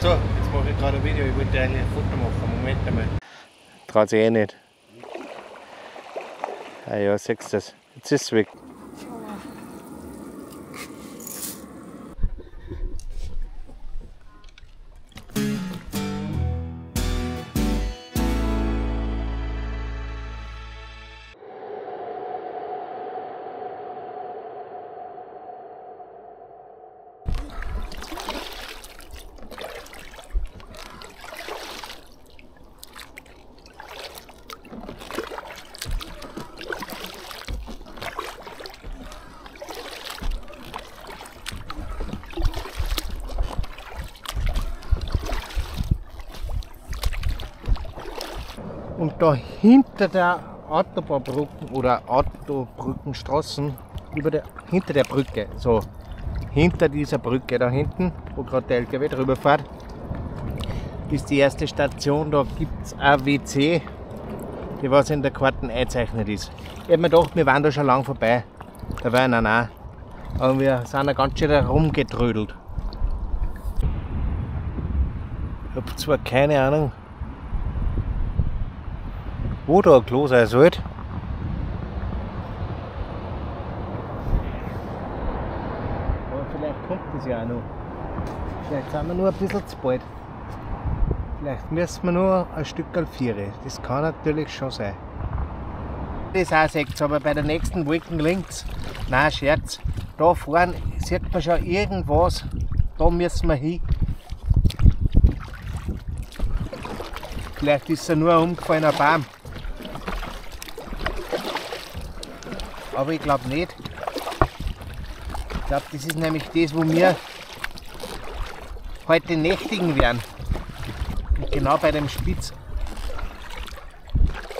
So, jetzt mache ich gerade ein Video. Ich wollte eigentlich ein Foto machen. Moment einmal. Traut sich eh nicht. Ah ja, siehst du das. Jetzt ist es weg. Und da hinter der Autobahnbrücke oder Autobrückenstraßen, hinter der Brücke, so hinter dieser Brücke da hinten, wo gerade der LKW drüber fährt, ist die erste Station. Da gibt es ein WC, die was in der Karte eingezeichnet ist. Ich habe mir gedacht, wir waren da schon lang vorbei. Da war einer auch. Aber wir sind da ganz schön herumgetrödelt. Ich habe zwar keine Ahnung, wo da ein Klo sein sollte. Aber vielleicht kommt das ja auch noch. Vielleicht sind wir nur ein bisschen zu bald. Vielleicht müssen wir nur ein Stück Alfiere. Das kann natürlich schon sein. Das auch seht ihr, aber bei der nächsten Wolken links, nein, Scherz, da vorne sieht man schon irgendwas. Da müssen wir hin. Vielleicht ist er nur ein umgefallener Baum. Aber ich glaube nicht. Ich glaube, das ist nämlich das, wo wir heute nächtigen werden. Und genau bei dem Spitz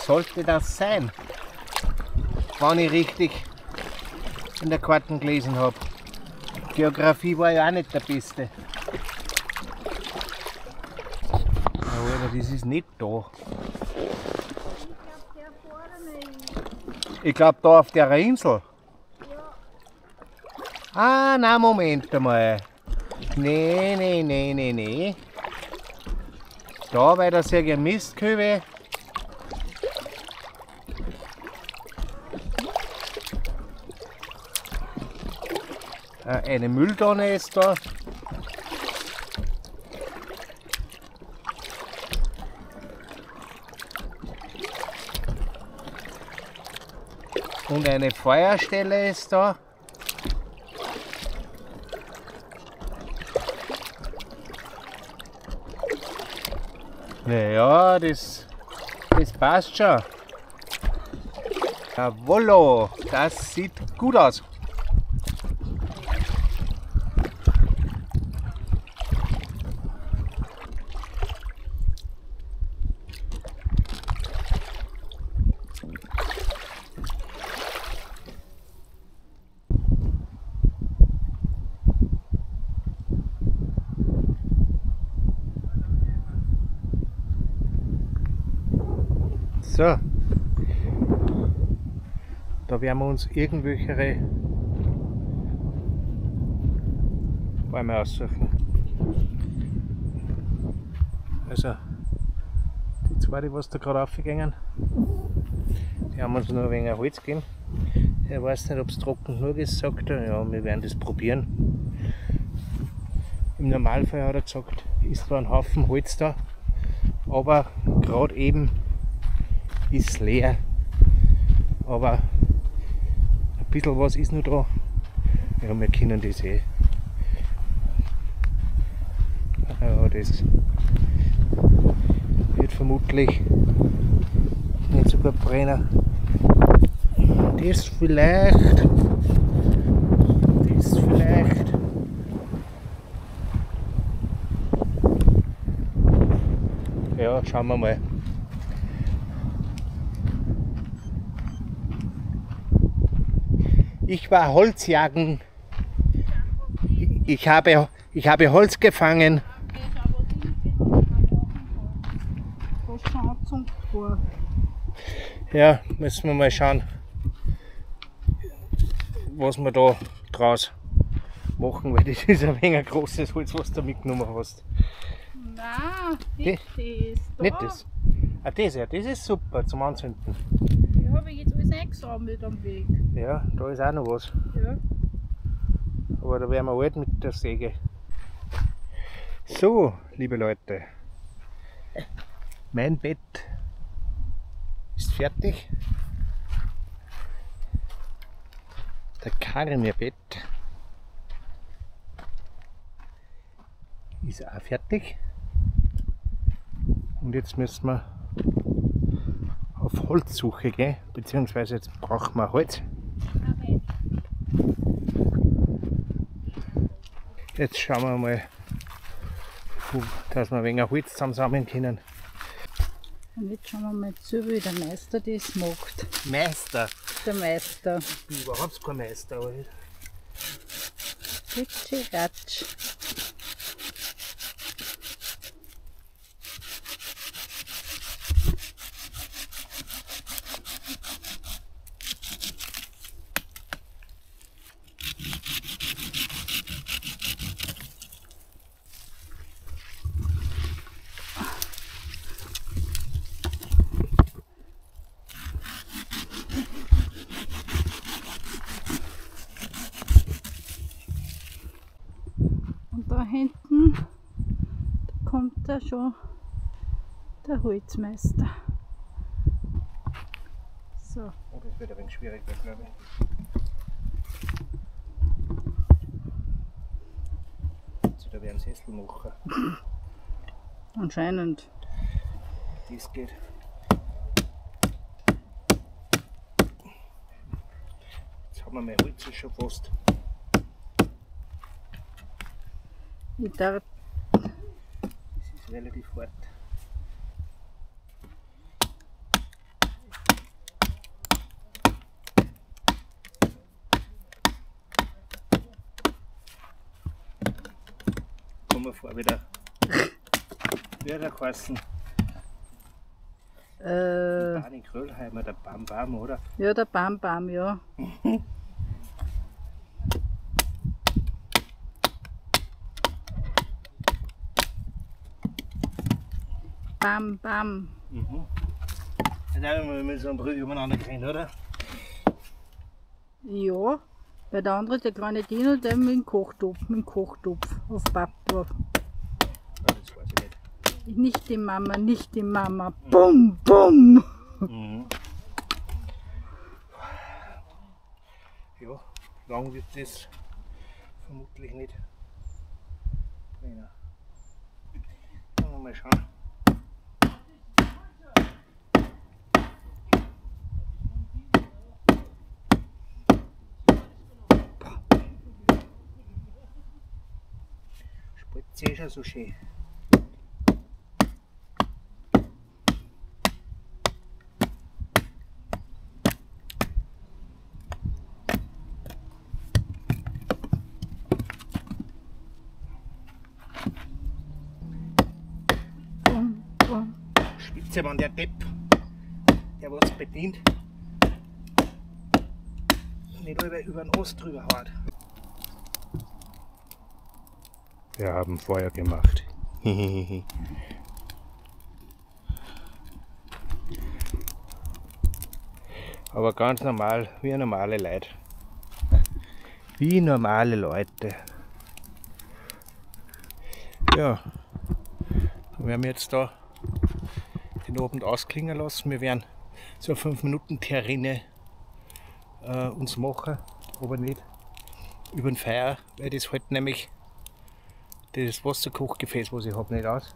sollte das sein, wenn ich richtig in der Karten gelesen habe. Geografie war ja auch nicht der Beste. Aber das ist nicht da. Ich glaube da auf der Insel. Ah, nein, Moment einmal. Nee. Da, weil da sehe ich ein Mistkübel. Eine Mülltonne ist da. Und eine Feuerstelle ist da. Naja, das passt schon. Jawollo, das sieht gut aus. So, da werden wir uns irgendwelche Bäume aussuchen. Also, die zwei, die was da gerade aufgegangen, die haben uns nur ein wenig Holz gegeben. Ich weiß nicht, ob es trocken genug ist, sagt er. Ja, wir werden das probieren. Im Normalfall hat er gesagt, ist zwar ein Haufen Holz da, aber gerade eben ist leer, aber ein bisschen was ist noch da. Ja, wir können das eh. Ja, das wird vermutlich nicht so gut brennen. Das vielleicht. Ja, schauen wir mal. Ich war Holzjagen. Ich habe Holz gefangen. Ja, müssen wir mal schauen, was wir da draus machen, weil das ist ein wenig ein großes Holz, was du mitgenommen hast. Nein, nicht das. Da. Nicht das. Ah, das ja, das ist super zum Anzünden. Ja, habe ich jetzt alles eingesammelt am Weg. Ja, da ist auch noch was. Ja. Aber da werden wir alt mit der Säge. So, liebe Leute. Mein Bett ist fertig. Der Karin ihr Bett ist auch fertig. Und jetzt müssen wir auf Holzsuche gehen, beziehungsweise jetzt brauchen wir Holz. Okay. Jetzt schauen wir mal, dass wir ein wenig Holz zusammen können. Und jetzt schauen wir mal zu, wie der Meister das macht. Meister! Der Meister. Ich bin überhaupt kein Meister. Aber Ritschi Ratsch. Und da hinten, da kommt da schon der Holzmeister. So. oh, das wird ein wenig schwierig, glaube ich. Jetzt wieder einen Sessel machen. Anscheinend. Das geht. Jetzt haben wir mein Holz schon fast. Ich darf Das ist relativ hart. Kommen wir vor wieder. Wie hat er geheißen? Barney Kröllheimer, der Bam Bam, oder? Ja, der Bam Bam, ja. Bam Bam. Mhm. Jetzt haben wir mit so einem Brügge umeinander gerannt, oder? Ja, weil der andere, der kleine Dino, der mit dem Kochtopf auf Papa. Ja, das weiß ich nicht. Nicht die Mama, nicht die Mama. Bum, bum. Mhm. Ja, lang wird das vermutlich nicht. Ja. Mal schauen. Spritzt eh schon so schön. Bum, bum. Spitze, wenn der Depp, der was bedient, nicht über den Ast drüber haut. Wir haben Feuer gemacht. Aber ganz normal, wie normale Leute. Wie normale Leute. Ja, wir haben jetzt da den Abend ausklingen lassen. Wir werden so eine 5 Minuten Terrine uns machen, aber nicht über den Feuer, weil das halt nämlich das Wasserkochgefäß, was ich habe, nicht aus.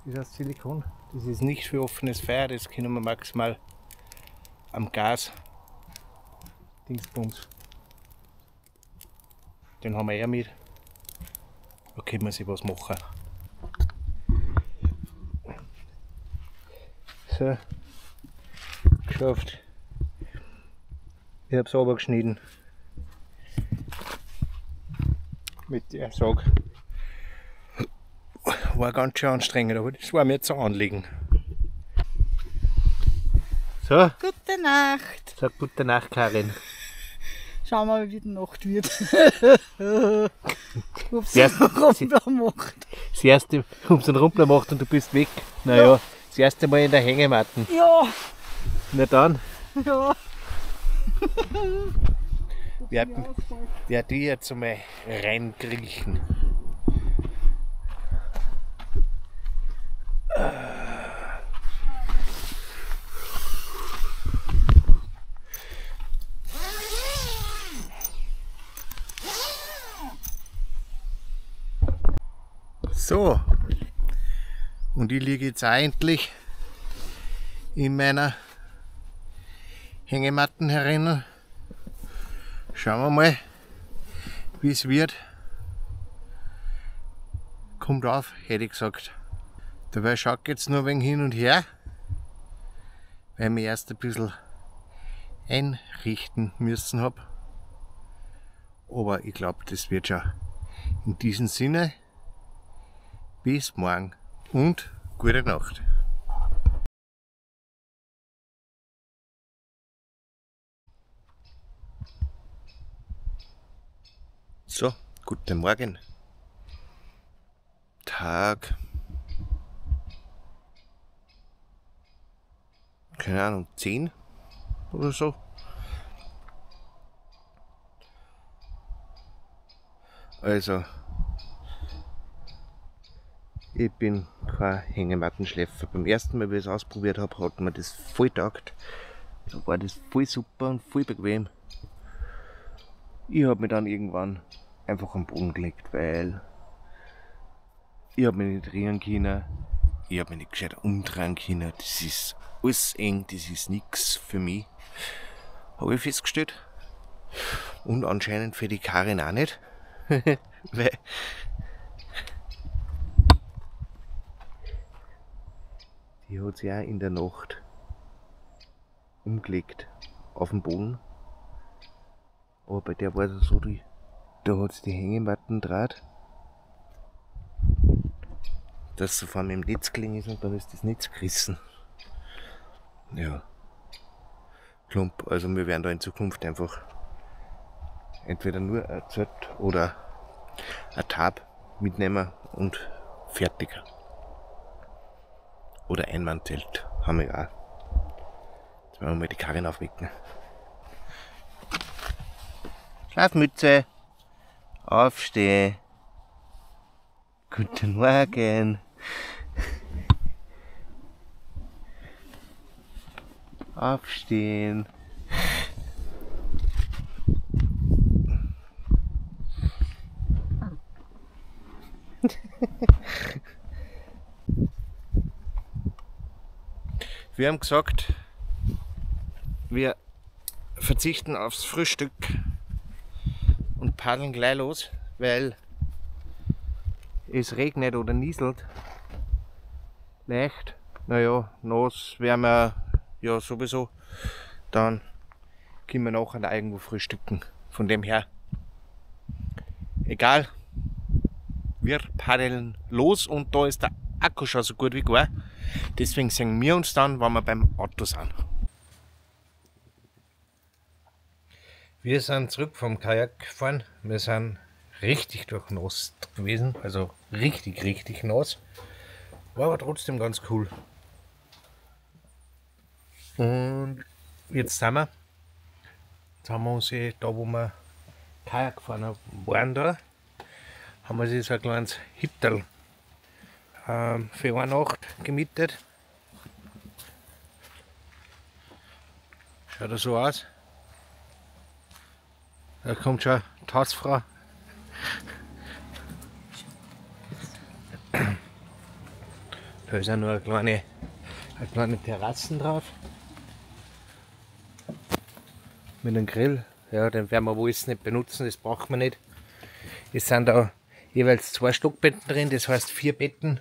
Das ist aus Silikon. Das ist nicht für offenes Feuer, das können wir maximal am Gas. Dingsbums. Den haben wir ja mit. Da können wir sich was machen. So, geschafft. Ich habe es runtergeschnitten. Mit der Sag. War ganz schön anstrengend, aber das war mir jetzt ein Anliegen. So, Gute Nacht. sag gute Nacht, Karin. Schauen wir mal, wie die Nacht wird. Ob es Das einen erste- Rumpler macht. Das erste, ob es einen Rumpler macht und du bist weg. Naja, das erste Mal in der Hängematten. Ja, Na dann, ja. werd ich jetzt einmal reinkriechen. So, und ich liege jetzt auch endlich in meiner Hängematten herinnen. Schauen wir mal, wie es wird. Kommt auf, hätte ich gesagt. Dabei schaue ich jetzt nur ein wenig hin und her, weil ich mich erst ein bisschen einrichten müssen habe. Aber ich glaube, das wird schon. In diesem Sinne, bis morgen und gute Nacht. So, guten Morgen. Tag. Keine Ahnung, 10 oder so. Also, ich bin kein Hängemattenschläfer. Beim ersten Mal, wie ich es ausprobiert habe, hat mir das voll taugt. Da war das voll super und voll bequem. Ich habe mich dann irgendwann einfach am Boden gelegt, weil ich habe mich nicht drehen können, ich habe mich nicht gescheit umdrehen können. Das ist alles eng, das ist nichts für mich, habe ich festgestellt. Und anscheinend für die Karin auch nicht, weil die hat sich auch in der Nacht umgelegt auf dem Boden. Aber bei der war es so, da hat es die Hängematten draht, dass sie vor allem im Netz gelegen ist und dann ist das Netz gerissen. Ja, Klump. Also wir werden da in Zukunft einfach entweder nur ein Zelt oder ein Tab mitnehmen und fertig. Oder Einmannzelt haben wir auch. Jetzt werden wir mal die Karin aufwecken. Schlafmütze, aufstehen. Guten Morgen. Aufstehen. Wir haben gesagt, wir verzichten aufs Frühstück und paddeln gleich los, weil es regnet oder nieselt leicht. Naja, nass werden wir ja sowieso. Dann können wir nachher da irgendwo frühstücken. Von dem her, egal, wir paddeln los und da ist der Akku schon so gut wie gar. Deswegen sehen wir uns dann, wenn wir beim Auto sind. Wir sind zurück vom Kajak gefahren. Wir sind richtig durchnässt gewesen, also richtig nass. War aber trotzdem ganz cool. Und jetzt sind wir. Jetzt haben wir uns da, wo wir Kajak gefahren waren, da haben wir sich so ein kleines Hütterl für eine Nacht gemietet. Schaut so aus. Da kommt schon die Hausfrau. Da ist auch nur eine kleine Terrassen drauf. Mit einem Grill. Ja, den werden wir wohl jetzt nicht benutzen, das braucht man nicht. Es sind da jeweils 2 Stockbetten drin, das heißt 4 Betten.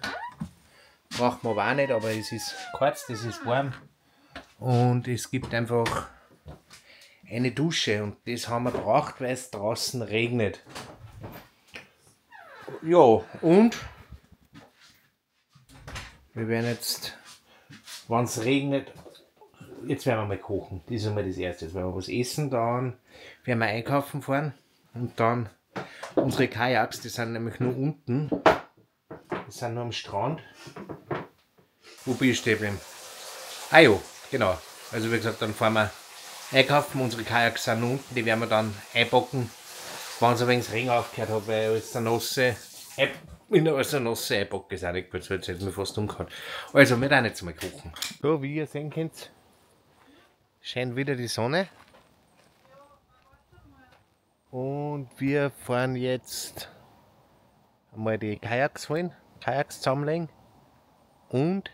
Braucht man aber auch nicht, aber es ist kurz, das ist warm. Und es gibt einfach eine Dusche und das haben wir braucht, weil es draußen regnet. Ja, und wir werden jetzt, wenn es regnet, jetzt werden wir mal kochen. Das ist einmal das Erste. Jetzt werden wir was essen, dann werden wir einkaufen fahren und dann unsere Kajaks, die sind nämlich nur unten, die sind nur am Strand. Wo bin ich stehen geblieben? Ah ja, genau. Also wie gesagt, dann fahren wir einkaufen, unsere Kajaks sind nur unten, die werden wir dann einpacken, wenn es ein wenig Regen aufgehört hat, weil alles der nasse Einpack ist auch nicht gut, so jetzt hätte mich fast umgehauen. Also wir werden jetzt mal kochen. So, wie ihr sehen könnt, scheint wieder die Sonne. Und wir fahren jetzt einmal die Kajaks holen, Kajaks zusammenlegen und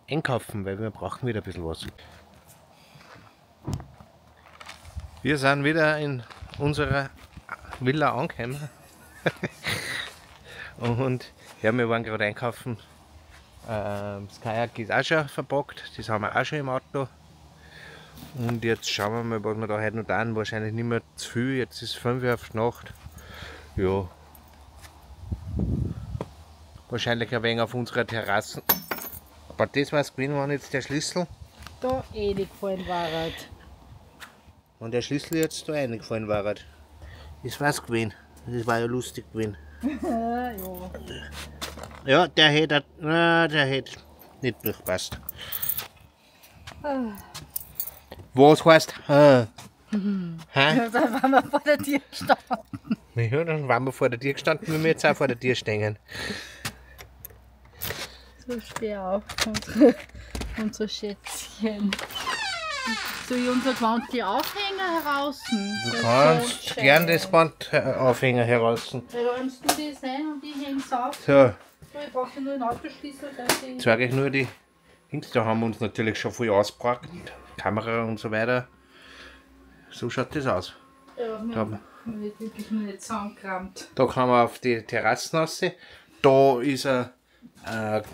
einkaufen, weil wir brauchen wieder ein bisschen was. Wir sind wieder in unserer Villa angekommen. Und ja, wir waren gerade einkaufen. Das Kajak ist auch schon verpackt, das haben wir auch schon im Auto. Und jetzt schauen wir mal, was wir da heute noch tun. Wahrscheinlich nicht mehr zu viel, jetzt ist 5 Uhr auf die Nacht. Ja. Wahrscheinlich ein wenig auf unserer Terrasse. Aber das war es gewesen, war jetzt der Schlüssel. Da reingefallen war. Und der Schlüssel jetzt da reingefallen war. Das war es gewesen. Das war ja lustig gewesen. Ja. Ja, der hätte nicht durchpasst. Was heißt? Hä? Dann waren wir vor der Tür gestanden. Ja, dann waren wir vor der Tür gestanden, wenn wir jetzt auch vor der Tür stehen. So schwer auf unsere Schätzchen. Soll ich unser Gewand Aufhänger heraus? Du kannst gern das Band Aufhänger heraus. Räumst du das ein und ich häng's auf? So, So, ich brauche nur einen Autoschlüssel, dass ich... jetzt sage ich nur die Dings, da haben wir uns natürlich schon viel ausgepackt. Kamera und so weiter. So schaut das aus. Ja, wir haben wirklich nur nicht zusammengekramt. Da kann man auf die Terrassen raus. Da ist ein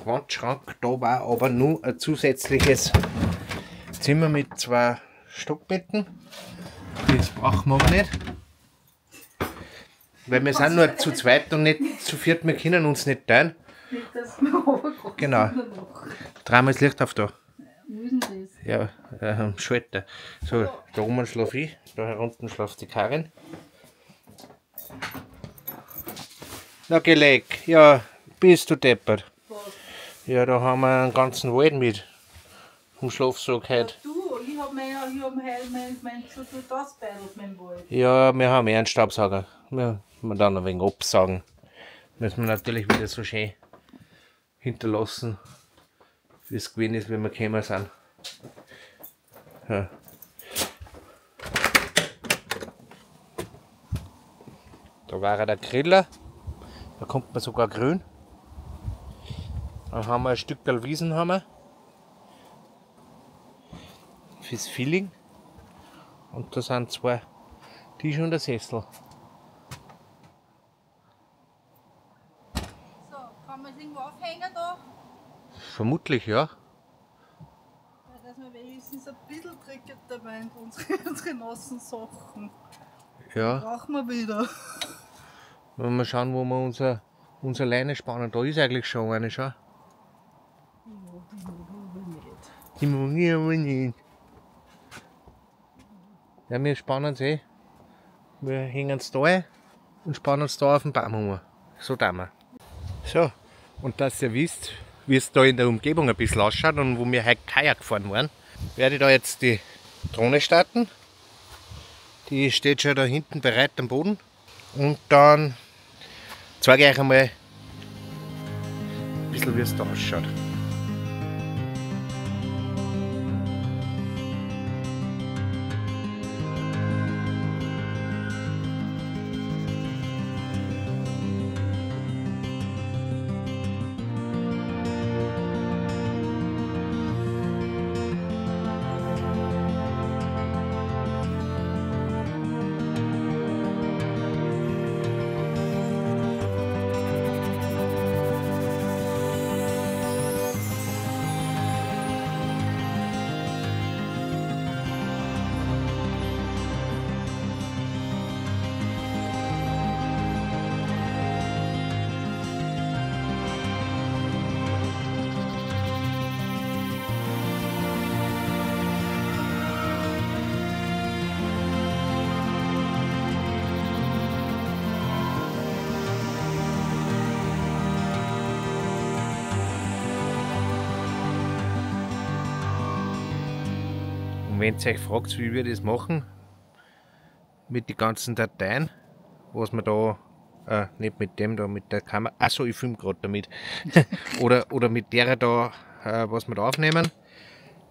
Wandschrank, da war aber nur ein zusätzliches Zimmer mit 2 Stockbetten. Das brauchen wir aber nicht. Weil wir sind nur zu zweit und nicht zu viert, wir können uns nicht teilen. Nicht, dass wir runterkommen. Genau. Dreimal das Licht auf da. Wo ist denn das? Ja, Schalter. So, da oben schlafe ich, da unten schlaft die Karin. Na Geleck, ja, bist du deppert. Was? Ja, da haben wir einen ganzen Wald mit. Vom Schlafsack heute. Du, ich hab mein schon durch das Beil auf meinem Wald. Ja, wir haben einen Staubsauger. Wir dann ein wenig absaugen. Müssen wir natürlich wieder so schön hinterlassen, wie es gewesen ist, wenn wir gekommen sind. Ja. Da war der Griller, da kommt man sogar grün. Dann haben wir ein Stück Wiesen haben wir. Fürs Feeling. Und da sind 2 Tische und ein Sessel. So, kann man es irgendwo aufhängen da? Vermutlich, ja. Dass wir wenigstens ein bisschen tricket dabei in unsere nassen Sachen. Ja. Brauchen wir wieder. Wenn wir mal schauen, wo wir unser Leine spannen. Da ist eigentlich schon eine, schau. Die mag ich aber nicht. Ja, wir spannen es eh. Wir hängen es da ein und spannen es da auf den Baum rum. So tun wir. So, und dass ihr wisst, wie es da in der Umgebung ein bisschen ausschaut und wo wir heute Kajak gefahren waren, werde ich da jetzt die Drohne starten. Die steht schon da hinten bereit am Boden. Und dann zeige ich euch einmal ein bisschen, wie es da ausschaut. wenn ihr euch fragt, wie wir das machen, mit den ganzen Dateien, was wir da, nicht mit dem da, mit der Kamera, achso, ich filme gerade damit, oder mit der da, was wir da aufnehmen,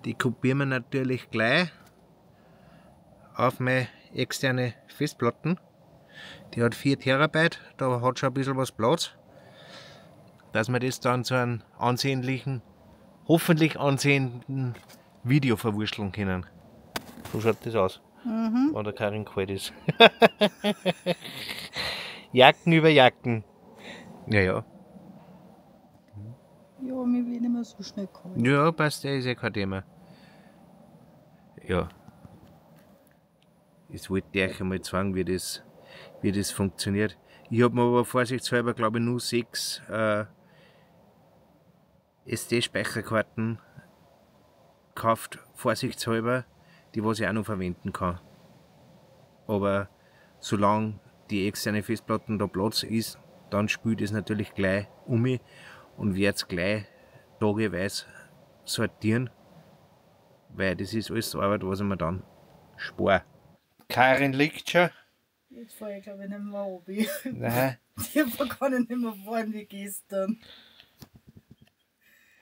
die kopieren wir natürlich gleich auf meine externe Festplatten. Die hat 4 Terabyte, da hat schon ein bisschen was Platz, dass wir das dann zu einem ansehnlichen, hoffentlich ansehenden Video verwurschteln können. So schaut das aus, wenn der Karin kalt ist. Jacken über Jacken. Ja. Ja, mir wird nicht mehr so schnell kalt. Ja, passt, ist ja kein Thema. Ja. Jetzt wollte ich euch einmal zeigen, wie das funktioniert. Ich habe mir aber vorsichtshalber, glaube ich, nur 6 SD-Speicherkarten gekauft, vorsichtshalber, die was ich auch noch verwenden kann. Aber solange die externe Festplatte da Platz ist, dann spielt es natürlich gleich um mich und werde es gleich tageweise sortieren, weil das ist alles Arbeit, was ich mir dann spare. Karin liegt schon. Jetzt fahre ich glaube ich nicht mehr runter. Nein. Die kann ich nicht mehr fahren wie gestern.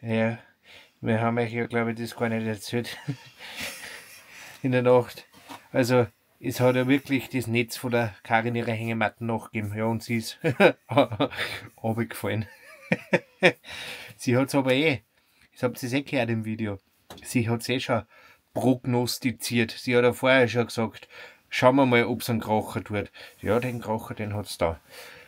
Ja, wir haben euch ja, glaube ich, das gar nicht erzählt in der Nacht. Also, es hat ja wirklich das Netz von der Karin ihre Hängematten nachgegeben. Ja, und sie ist runtergefallen. Sie hat es aber das habt ihr gehört im Video, sie hat es schon prognostiziert. Sie hat ja vorher schon gesagt, schauen wir mal, ob es einen Kracher tut. Ja, den Kracher, den hat es da.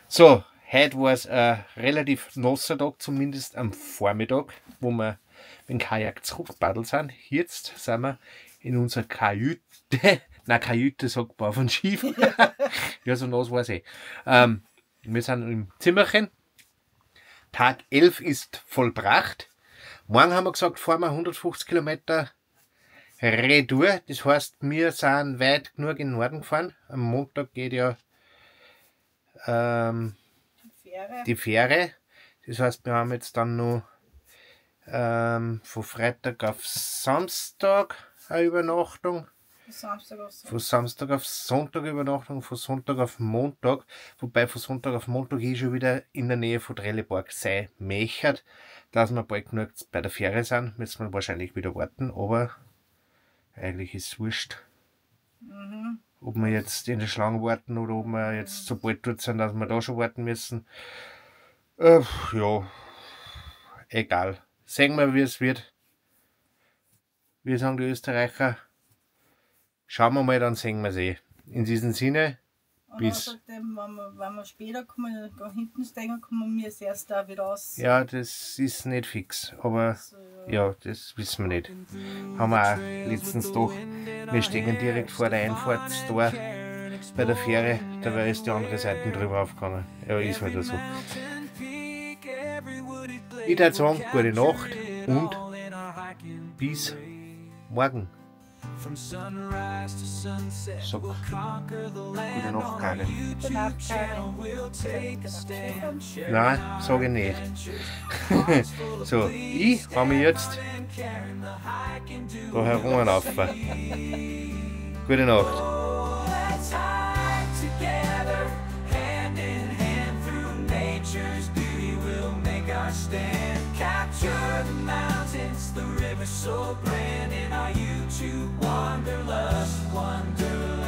So, heute war es ein relativ nasser Tag, zumindest am Vormittag, wo wir mit dem Kajak zurückgepaddelt sind. Jetzt sind wir in unserer Kajüte. Nein, Kajüte sagt man auf dem Schiff. Ja, so nass war es eh. Wir sind im Zimmerchen. Tag 11 ist vollbracht. Morgen haben wir gesagt, fahren wir 150 Kilometer Retour. Das heißt, wir sind weit genug in den Norden gefahren. Am Montag geht ja die Fähre. Das heißt, wir haben jetzt dann noch von Freitag auf Samstag eine Übernachtung. Von Samstag auf Sonntag Übernachtung, von Sonntag auf Montag. Wobei von Sonntag auf Montag ich schon wieder in der Nähe von Trelleborg sein möchte. Dass wir bald genug bei der Fähre sind, müssen wir wahrscheinlich wieder warten. Aber eigentlich ist es wurscht. Ob wir jetzt in der Schlange warten oder ob wir jetzt so bald dort sind, dass wir da schon warten müssen. Ja, egal. Sehen wir, wie es wird. Wir sagen die Österreicher. Schauen wir mal, dann sehen wir es eh. In diesem Sinne, bis. Wenn wir später kommen, da hinten steigen, kommen wir erst da wieder raus. Ja, das ist nicht fix, aber also, ja, das wissen wir nicht. Haben wir auch letztens doch. Wir stehen direkt vor der Einfahrtstor bei der Fähre, dabei ist die andere Seite drüber aufgegangen. Ja, ist halt so. Ich würde sagen, gute Nacht und bis morgen. Sag, gute Nacht, Karin. Gute Nacht, Karin. Nein, sage ich nicht. So, ich habe mich jetzt da herumlaufen. Gute Nacht. Capture the mountains, the river so grand in our YouTube wanderlust, wanderlust.